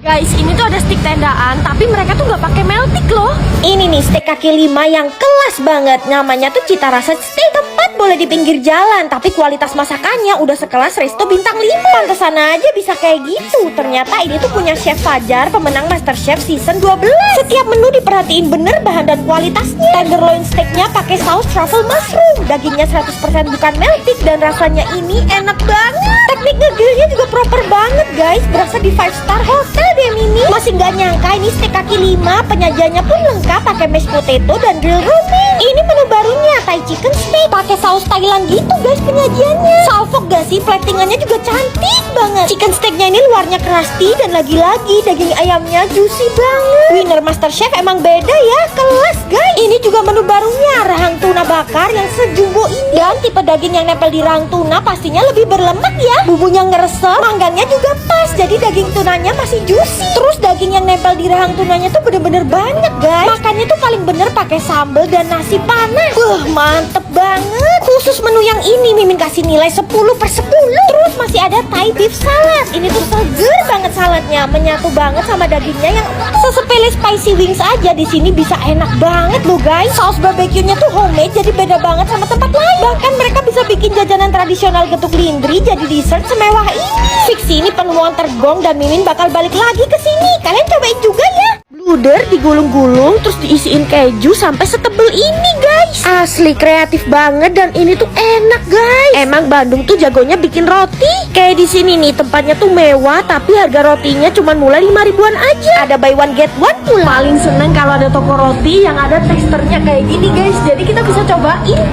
Guys, ini tuh ada stik tendaan, tapi mereka tuh nggak pakai meltik loh. Ini nih steak kaki lima yang kelas banget. Namanya tuh cita rasa steak. Tempat boleh di pinggir jalan, tapi kualitas masakannya udah sekelas resto bintang 5. Pantesan aja bisa kayak gitu. Ternyata ini tuh punya Chef Fajar, pemenang MasterChef season 12. Setiap menu diperhatiin bener bahan dan kualitasnya. Tenderloin steaknya pakai saus truffle mushroom. Dagingnya 100% bukan meltik dan rasanya ini enak banget. Teknik ngegrillnya juga proper banget guys. Berasa di 5-star hotel deh Mimi. Masih nggak nyangka ini steak kaki lima. Penyajiannya pun lengkap pakai mashed potato dan grill romaine. Ini menu barunya Thai chicken steak. Pakai saus Thailand gitu guys penyajiannya. Salfok gak sih? Platingannya juga cantik banget. Chicken steaknya ini luarnya crusty dan lagi-lagi daging ayamnya juicy banget. Winner MasterChef emang beda ya, kelas guys. Ini juga menu barunya rahang tuna bakar yang sejumbo ini. Dan tipe daging yang nempel di rahang tuna pastinya lebih berlemak ya. Bumbunya ngeresep, manggannya juga pas. Jadi daging tunanya masih juicy. Terus daging yang nempel di rahang tunanya tuh bener-bener banyak guys. Makannya tuh paling bener pakai sambal dan nasi panas. Mantep banget. Khusus menu yang ini Mimin kasih nilai 10/10. Terus masih ada Thai beef salad. Ini tuh seger banget saladnya, menyatu banget sama dagingnya yang sesepele spicy wings aja di sini bisa enak banget loh guys. Saus barbeque-nya tuh homemade jadi beda banget sama tempat lain. Bahkan mereka bisa bikin jajanan tradisional getuk lindri jadi dessert semewah ini. Fix ini penemuan tergong dan Mimin bakal balik lagi ke sini. Kalian cobain juga ya. Bluder digulung-gulung terus diisiin keju sampai setebel ini guys. Asli kreatif banget dan ini tuh enak guys. Emang Bandung tuh jagonya bikin roti. Kayak di sini nih tempatnya tuh mewah tapi harga rotinya cuma mulai 5 ribuan aja. Ada buy one get one pula. Paling seneng kalau ada toko roti yang ada teksturnya kayak gini guys. Jadi kita bisa cobain.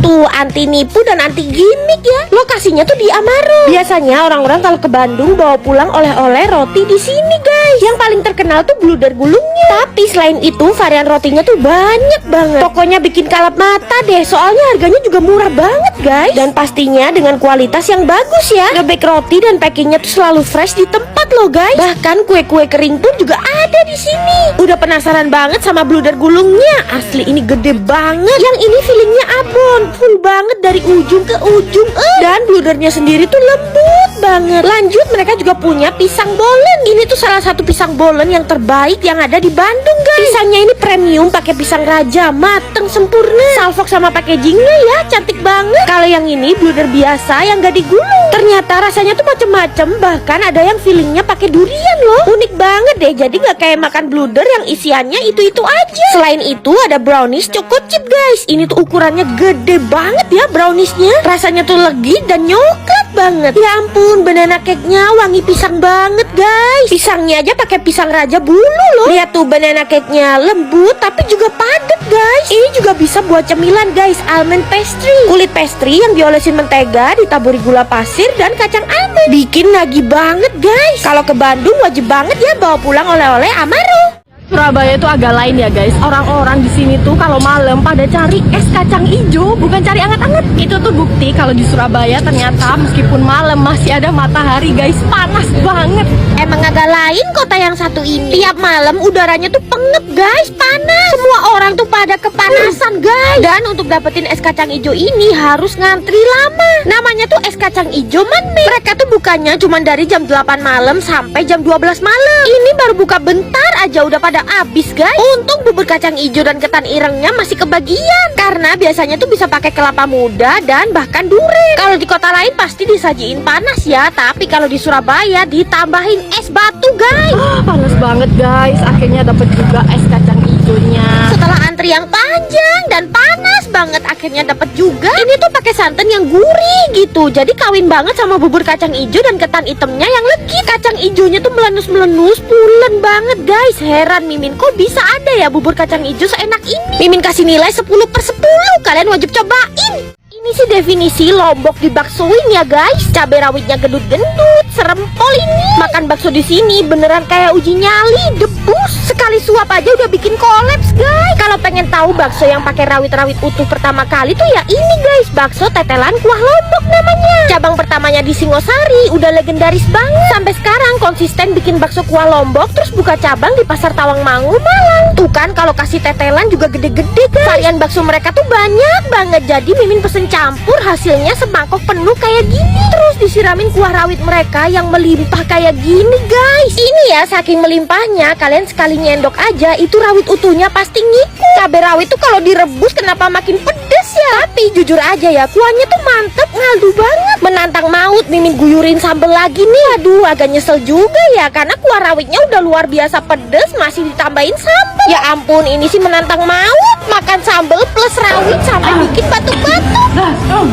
Tuh anti nipu dan anti gimmick ya. Lokasinya tuh di Amaro. Biasanya orang-orang kalau ke Bandung bawa pulang oleh-oleh roti di sini guys. Yang paling terkenal tuh bluder gulungnya. Tapi selain itu varian rotinya tuh banyak banget. Pokoknya bikin kalap mata deh. Soalnya harganya juga murah banget guys. Dan pastinya dengan kualitas yang bagus ya. Ngebake roti dan packingnya tuh selalu fresh di tempat loh guys. Bahkan kue-kue kering pun juga ada di sini. Udah penasaran banget sama bluder gulungnya. Asli ini gede banget. Yang ini feelingnya abon. Full banget dari ujung ke ujung. Dan bludernya sendiri tuh lembut banget. Lanjut mereka juga punya pisang bolen. Ini tuh salah satu pisang bolen yang terbaik yang ada di Bandung guys. Pisangnya ini premium pakai pisang raja, mateng sempurna. Salfok sama packagingnya ya cantik banget. Kalau yang ini bluder biasa yang gak digulung. Ternyata rasanya tuh macem-macem. Bahkan ada yang feelingnya pakai durian loh. Unik banget deh. Jadi gak kayak makan bluder yang isiannya itu-itu aja. Selain itu ada brownies choco chip guys. Ini tuh ukurannya gede banget ya browniesnya. Rasanya tuh legit dan nyoklat banget. Ya ampun, banana cake-nya wangi pisang banget guys. Pisangnya aja pakai pisang raja bulu loh. Lihat tuh banana cake-nya lembut tapi juga padat guys. Ini juga bisa buat cemilan guys. Almond pastry. Kulit pastry yang diolesin mentega ditaburi gula pasir dan kacang almond. Bikin nagih banget guys. Kalau ke Bandung wajib banget ya bawa pulang oleh-oleh Amaro. Surabaya itu agak lain ya guys. Orang-orang di sini tuh kalau malam pada cari es kacang hijau, bukan cari anget-anget. Itu tuh bukti kalau di Surabaya ternyata meskipun malam masih ada matahari guys. Panas banget. Emang agak lain kota yang satu ini. Tiap malam udaranya tuh pengep guys, panas. Semua orang tuh pada kepanasan guys. Dan untuk dapetin es kacang hijau ini harus ngantri lama. Namanya tuh es kacang hijau man-made. Mereka tuh bukanya cuma dari jam 8 malam sampai jam 12 malam. Ini baru buka bentar aja udah pada habis guys. Untung bubur kacang hijau dan ketan irengnya masih kebagian. Karena biasanya tuh bisa pakai kelapa muda dan bahkan durian. Kalau di kota lain pasti disajiin panas ya. Tapi kalau di Surabaya ditambahin es batu guys. Panas banget guys. Akhirnya dapat juga es kacang hijaunya. Setelah antri yang panjang dan panas banget akhirnya dapat juga. Ini tuh pakai santan yang gurih gitu. Jadi kawin banget sama bubur kacang hijau dan ketan hitamnya yang legit. Kacang hijaunya tuh melenus-melenus, pulen banget guys. Heran Mimin kok bisa ada ya bubur kacang hijau seenak ini. Mimin kasih nilai 10/10. Kalian wajib cobain. Ini sih definisi lombok dibaksoin ya guys. Cabai rawitnya gendut-gendut, serempol ini. Makan bakso di sini beneran kayak uji nyali. Sekali suap aja udah bikin kolaps guys. Kalau pengen tahu bakso yang pakai rawit-rawit utuh pertama kali tuh ya ini guys, bakso tetelan kuah Lombok namanya. Cabang pertamanya di Singosari, udah legendaris banget. Sampai sekarang konsisten bikin bakso kuah Lombok, terus buka cabang di Pasar Tawangmangu, Malang. Tuh kan kalau kasih tetelan juga gede-gede guys. Varian bakso mereka tuh banyak banget. Jadi Mimin pesen campur, hasilnya semangkok penuh kayak gini. Terus disiramin kuah rawit mereka yang melimpah kayak gini guys. Ini ya saking melimpahnya, kalian sekali nyendok aja itu rawit utuhnya pasti ngikut. Cabai rawit tuh kalau direbus kenapa makin pedes ya? Tapi jujur aja ya, kuahnya tuh mantep, ngaldu banget. Menantang maut Mimin guyurin sambel lagi nih. Aduh agak nyesel juga ya, karena kuah rawitnya udah luar biasa pedes, masih ditambahin sambel. Ya ampun, ini sih menantang maut. Makan sambel plus rawit sampai bikin batuk-batuk.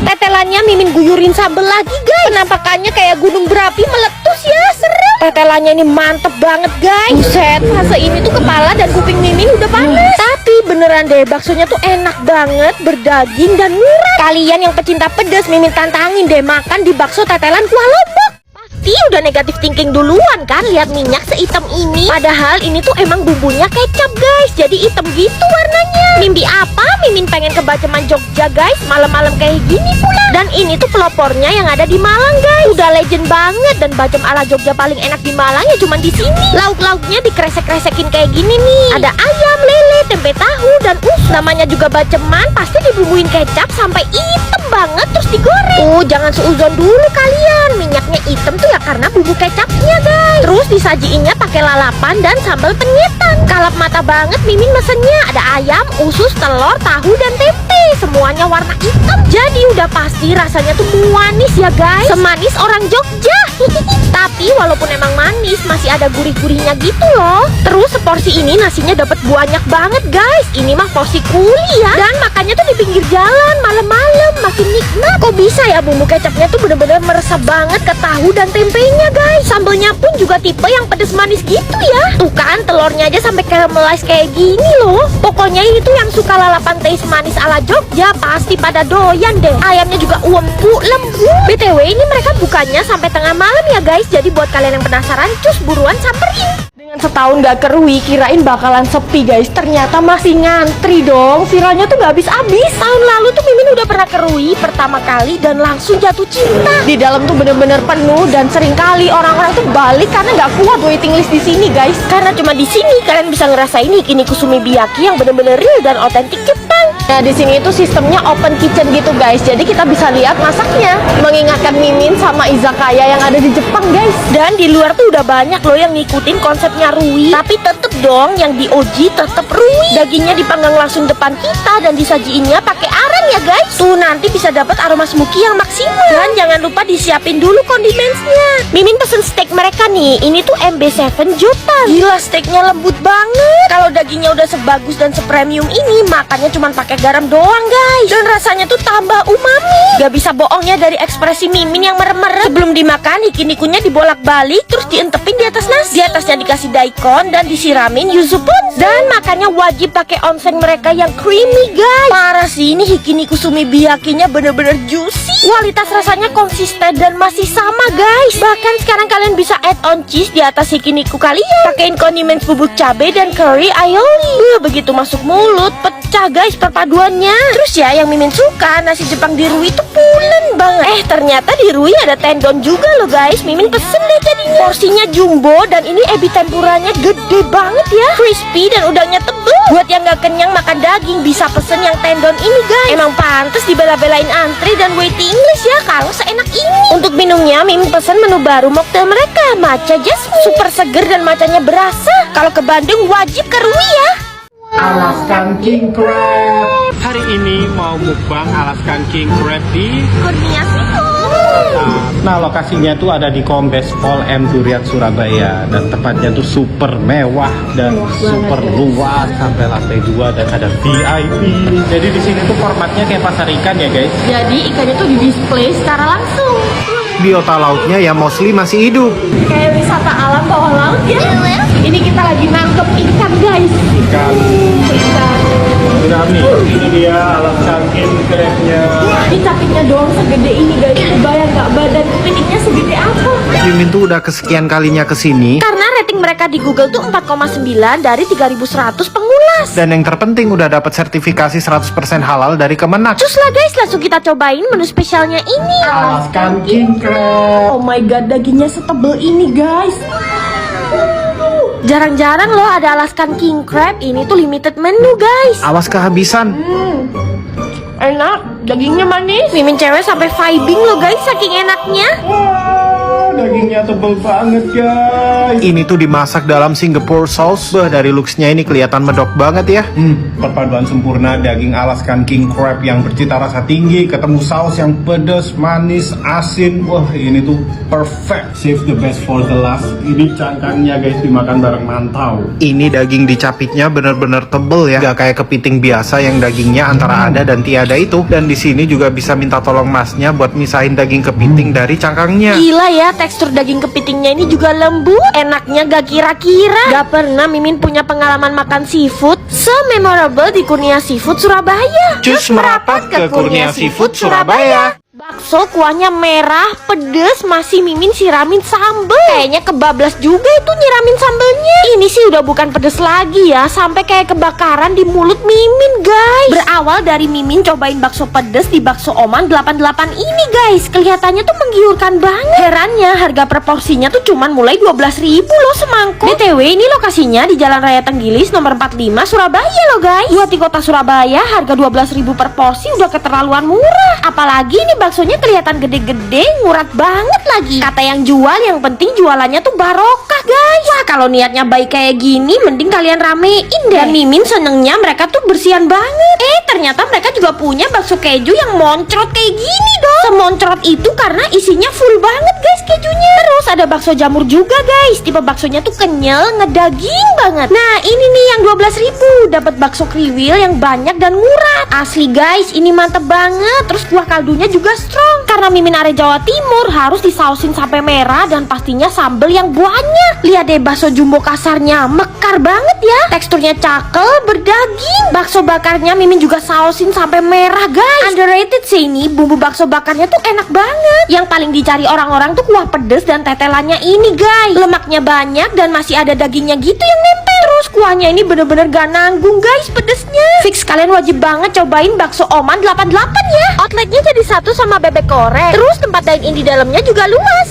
Tetelannya Mimin guyurin sambel lagi guys. Penampakannya kayak gunung berapi meletus ya, serem. Tetelannya ini mantep banget guys. Buset, fase ini tuh kepala dan kuping Mimin udah panas. Tapi beneran deh, baksonya tuh enak banget, berdaging dan murah. Kalian yang pecinta pedas, Mimin tantangin deh makan di bakso tetelan kuah Lombok. Pasti udah negatif thinking duluan kan lihat minyak sehitam ini. Padahal ini tuh emang bumbunya kecap guys, jadi hitam gitu warnanya. Mimpi apa? Mimin pengen ke Baceman Jogja guys, malam-malam kayak gini pula. Dan ini tuh pelopornya yang ada di Malang guys. Udah legend banget, dan bacem ala Jogja paling enak di Malang ya cuman di sini. Lauk-lauknya dikresek-kresekin kayak gini nih. Ada ayam, lele, tempe tahu, dan namanya juga baceman, pasti dibumbuin kecap sampai hitam banget terus digoreng. Jangan seuzon dulu kalian. Minyaknya hitam tuh ya karena bumbu kecapnya guys. Terus disajiinnya pakai lalapan dan sambal penyetan. Kalap mata banget Mimin mesennya. Ada ayam, usus, telur, tahu, dan tempe. Semuanya warna hitam. Jadi udah pasti rasanya tuh manis ya guys. Semanis orang Jogja. Tapi walaupun emang manis, masih ada gurih-gurihnya gitu loh. Terus seporsi ini nasinya dapat banyak banget guys. Ini mah porsi kuli ya. Dan makannya tuh di pinggir jalan malam-malam, makin nikmat. Kok bisa ya bumbu kecapnya tuh bener-bener meresap banget ke tahu dan tempenya guys. Sambelnya pun juga tipe yang pedes manis gitu ya. Tuh kan telurnya aja sampai caramelize kayak gini loh. Pokoknya ini tuh yang suka lalapan taste manis ala Jogja pasti pada doyan deh. Ayamnya juga empuk lembut. BTW ini mereka bukanya sampai tengah malam ya guys. Jadi buat kalian yang penasaran, cus buruan samperin. Dengan setahun gak kerui, kirain bakalan sepi guys. Ternyata masih ngantri dong. Viralnya tuh gak habis-habis. Tahun lalu tuh Mimin udah pernah kerui pertama kali dan langsung jatuh cinta. Di dalam tuh bener-bener penuh, dan sering kali orang-orang tuh balik karena gak kuat waiting list di sini guys. Karena cuma di sini kalian bisa ngerasain Hikiniku Sumibiyaki yang bener-bener real dan otentik Jepang. Nah di sini itu sistemnya open kitchen gitu guys. Jadi kita bisa lihat masaknya. Mengingatkan Mimin sama izakaya yang ada di Jepang guys. Dan di luar tuh udah banyak loh yang ngikutin konsepnya rui. Tapi tetep dong yang di Oji tetep rui. Dagingnya dipanggang langsung depan kita dan disajiinnya pakai aren ya guys. Tuh nanti bisa dapat aroma smoky yang maksimal. Dan jangan lupa disiapin dulu kondimennya. Mimin pesen steak mereka nih. Ini tuh MB7 Jota. Gila steaknya lembut banget. Kalau dagingnya udah sebagus dan sepremium ini, makannya cuma pakai garam doang guys. Dan rasanya tuh tambah umami. Gak bisa bohongnya dari ekspresi Mimin yang merem-merem. Sebelum dimakan, hikinikunya dibolak-balik terus dientepin di atas nasi. Di atasnya dikasih daikon dan disiramin yuzu buns. Dan makannya wajib pakai onsen mereka yang creamy guys. Parah sih, ini Hikiniku Sumibiyakinya bener-bener juicy. Kualitas rasanya konsisten dan masih sama guys. Bahkan sekarang kalian bisa add on cheese di atas Hikiniku kalian. Pakein kondimen bubuk cabai dan curry aioli. Begitu masuk mulut pecah guys perpaduannya. Terus ya yang Mimin suka, nasi Jepang di Rui itu pulen banget. Ternyata di Rui ada tendon juga loh guys. Mimin pesen deh jadinya. Porsinya jumbo dan ini ebi tempuranya gede banget ya. Crispy dan udangnya tebel. Buat yang gak kenyang makan daging bisa pesen yang tendon ini guys. Emang pantes dibela-belain antri dan waiting list ya kalau seenak ini. Untuk minumnya Mimin pesen menu baru mocktail mereka, matcha jasmine. Super seger dan matchanya berasa. Kalau ke Bandung wajib ke Rui ya. Alaskan King Crab. Hari ini mau mukbang Alaskan King Crab di Kurnia Siku. Nah lokasinya tuh ada di Kombes Pol M Durian Surabaya. Dan tempatnya tuh super mewah dan super luas sampai lantai 2 dan ada VIP. Jadi di sini tuh formatnya kayak pasar ikan ya guys. Jadi ikannya tuh di display secara langsung. Biota lautnya ya mostly masih hidup. Kayak wisata alam bawah laut ya. Ini kita lagi nangkep ikan guys. Ikan. Udah nih, ini dia Alaskan King Crabnya. Ini capitnya doang segede ini guys. Bayang gak badan kepitingnya segede apa? Mimin tuh udah kesekian kalinya kesini. Karena rating mereka di Google tuh 4,9 dari 3.100 pengulas. Dan yang terpenting udah dapat sertifikasi 100% halal dari Kemenak. Cus lah guys, langsung kita cobain menu spesialnya ini. Alaskan king crab. Oh my god, dagingnya setebel ini guys. Jarang-jarang loh ada Alaskan King Crab. Ini tuh limited menu guys. Awas kehabisan. Enak, dagingnya manis. Mimin cewek sampai vibing loh guys, saking enaknya. Wah, dagingnya tebel banget guys. Ini tuh dimasak dalam Singapore sauce. Bah, dari looksnya ini kelihatan medok banget ya. Perpaduan sempurna daging Alaskan king crab yang bercita rasa tinggi ketemu saus yang pedas, manis, asin. Wah, ini tuh perfect. Save the best for the last. Ini cangkangnya guys dimakan bareng mantau. Ini daging dicapitnya bener-bener tebel ya. Gak kayak kepiting biasa yang dagingnya antara ada dan tiada itu. Dan di sini juga bisa minta tolong masnya buat misahin daging kepiting dari cangkangnya. Gila ya, tekstur daging kepitingnya ini juga lembut. Enaknya gak kira-kira. Gak pernah Mimin punya pengalaman makan seafood se-memorable di Kurnia Seafood Surabaya. Cus merapat ke Kurnia Seafood Surabaya. Bakso kuahnya merah, pedes, masih Mimin siramin sambel. Kayaknya kebablas juga itu nyiramin sambelnya. Ini sih udah bukan pedes lagi ya, sampai kayak kebakaran di mulut Mimin guys. Berawal dari Mimin cobain bakso pedes di Bakso Oman 88 ini guys. Kelihatannya tuh menggiurkan banget. Herannya harga proporsinya tuh cuman mulai 12.000 loh semangkuk. BTW ini lokasinya di Jalan Raya Tenggilis nomor 45 Surabaya loh guys. Buat di kota Surabaya harga 12.000 per porsi udah keterlaluan murah. Apalagi ini baksonya kelihatan gede-gede, ngurat banget lagi. Kata yang jual, yang penting jualannya tuh barokah guys. Wah, kalau niatnya baik kayak gini, mending kalian ramein deh. Dan Mimin senengnya mereka tuh bersihan banget. Ternyata mereka juga punya bakso keju yang moncrot kayak gini dong. Semoncrot itu karena isinya full banget guys kejunya. Terus ada bakso jamur juga guys. Tipe baksonya tuh kenyal, ngedaging banget. Nah ini nih yang 12.000. Dapat bakso kriwil yang banyak dan murah. Asli guys, ini mantep banget. Terus kuah kaldunya juga strong. Karena Mimin area Jawa Timur harus disausin sampai merah dan pastinya sambel yang banyak. Lihat deh bakso jumbo kasarnya, mekar banget ya. Teksturnya cakel, berdaging. Bakso bakarnya Mimin juga sausin sampai merah guys. Underrated sih ini, bumbu bakso bakarnya tuh enak banget. Yang paling dicari orang-orang tuh kuah pedes dan tetelannya ini guys. Lemaknya banyak dan masih ada dagingnya gitu yang nempel. Terus kuahnya ini bener-bener gak nanggung guys pedesnya. Fix kalian wajib banget cobain Bakso Oman 88 ya. Outletnya jadi satu sama bebek goreng. Terus tempat dine-in di dalamnya juga luas.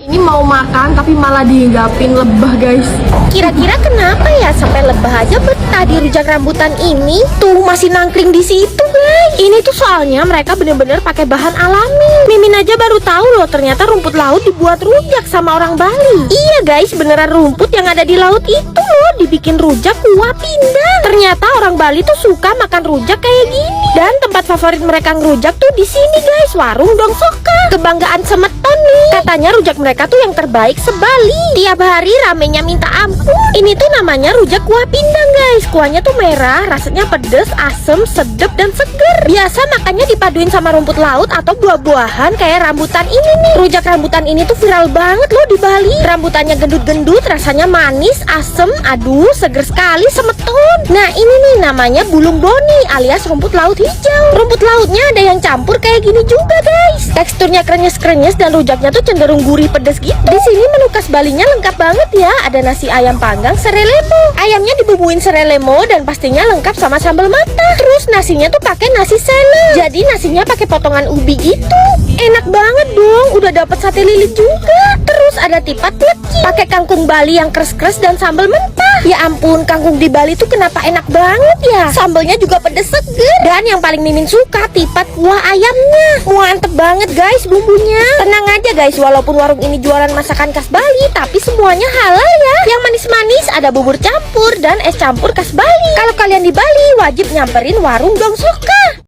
Ini mau makan tapi malah dihinggapin lebah guys. Kira-kira kenapa ya sampai lebah aja betah di rujak rambutan ini? Tuh masih nangkring di situ guys. Ini tuh soalnya mereka bener-bener pakai bahan alami. Mimin aja baru tahu loh ternyata rumput laut dibuat rujak sama orang Bali. Iya guys, beneran rumput yang ada di laut itu loh dibikin rujak kuah pindang. Ternyata orang Bali tuh suka makan rujak kayak gini. Dan tempat favorit mereka ngerujak tuh di sini guys, warung Dong Soka. Kebanggaan Semeton nih. Katanya rujak mereka tuh yang terbaik se-Bali. Tiap hari ramenya minta ampun. Ini tuh namanya rujak kuah pindang guys. Kuahnya tuh merah, rasanya pedes, asem, sedep dan seger. Biasa makannya dipaduin sama rumput laut atau buah-buahan kayak rambutan ini nih. Rujak rambutan ini tuh viral banget loh di Bali. Rambutannya gendut-gendut, rasanya manis, asem, aduh, seger sekali, Semeton. Nah ini nih namanya bulung boni alias rumput laut hijau. Rumput lautnya ada yang campur kayak gini juga guys. Teksturnya krenyes-krenyes dan rujaknya tuh cenderung gurih pedes gitu. Di sini menu khas Balinya lengkap banget ya. Ada nasi ayam panggang serelemo. Ayamnya dibubuhin serelemo dan pastinya lengkap sama sambal mata. Terus nasinya tuh pakai nasi sele. Jadi nasinya pakai potongan ubi gitu. Enak banget dong. Udah dapat sate lilit juga. Terus ada tipat pleci pakai kangkung Bali yang kres-kres dan sambal mentah. Ya ampun, kangkung di Bali tuh kenapa enak banget ya. Sambalnya juga pedes seger. Dan yang paling Mimin suka tipat kuah ayamnya. Mantep banget guys bumbunya. Tenang aja guys, walaupun warung ini jualan masakan khas Bali, tapi semuanya halal ya. Yang manis-manis ada bubur campur dan es campur khas Bali. Kalau kalian di Bali wajib nyamperin warung Dong Soka.